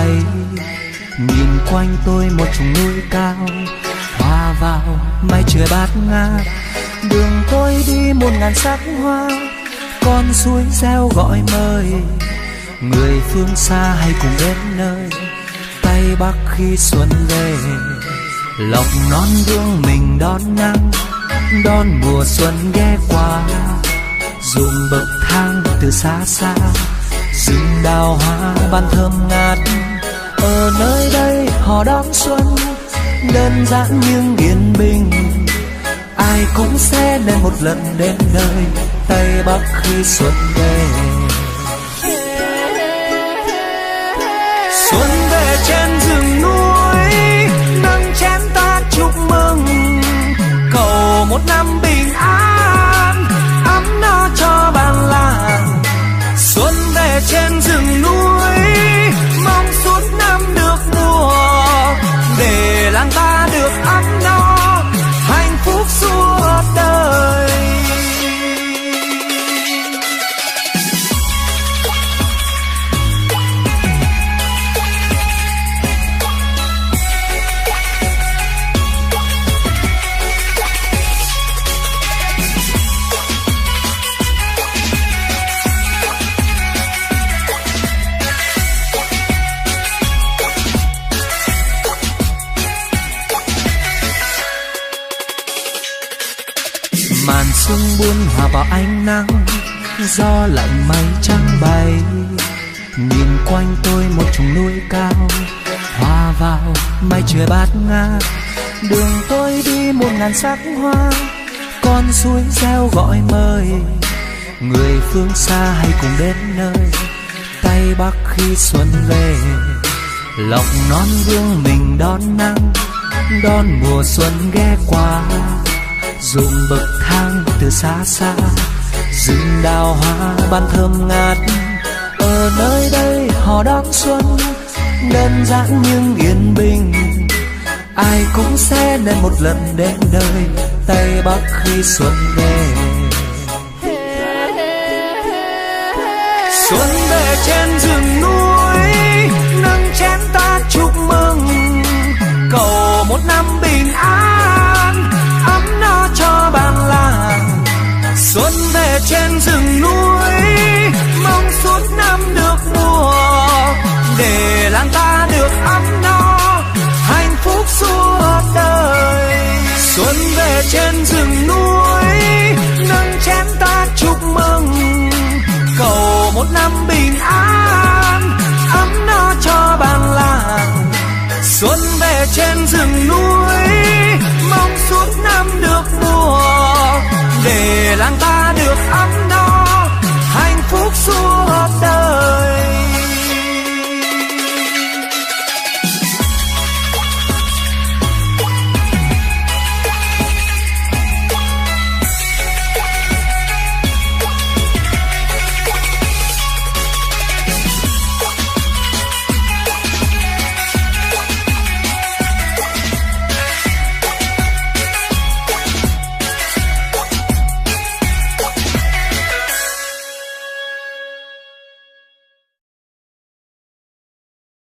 bày. Nhìn quanh tôi một chùm núi cao hòa vào mây trời bát ngát. Đường tôi đi 1000 sắc hoa, con suối reo gọi mời. Người phương xa hay cùng đến nơi Tây Bắc khi xuân về. Lộc non gương mình đón nắng, đón mùa xuân ghé qua. Dùng bậc thang từ xa xa, rừng đào hoa ban thơm ngát. Ở nơi đây họ đón xuân đơn giản nhưng yên bình. Ai cũng sẽ lên một lần đến nơi Tây Bắc khi xuân về. Xuân về trên rừng núi, nâng chén ta chúc mừng. Cầu một năm bình an, ấm no cho bản làng. Xuân về trên rừng núi, mong suốt năm được mùa. Để làng ta được ấm no, hạnh phúc suốt đời. Màn sương buông hòa vào ánh nắng, gió lạnh mây trắng bay. Nhìn quanh tôi một chùm núi cao hòa vào mây trời bát ngát. Đường tôi đi 1000 sắc hoa, con suối reo gọi mời. Người phương xa hay cùng đến nơi Tây Bắc khi xuân về. Lộc non gương mình đón nắng, đón mùa xuân ghé qua. Dùng bậc thang từ xa xa, rừng đào hoa ban thơm ngát. Ở nơi đây họ đón xuân đơn giản nhưng yên bình. Ai cũng sẽ nên một lần đến nơi Tây Bắc khi xuân về. Xuân về trên rừng núi, nâng chén ta chúc mừng. Cầu một năm bình an, ấm no cho bản làng. Xuân về trên rừng núi, mong suốt năm được mùa. Để làng ta được ấm no, hạnh phúc suốt đời. Xuân về trên rừng núi, nâng chén ta chúc mừng. Cầu một năm bình an,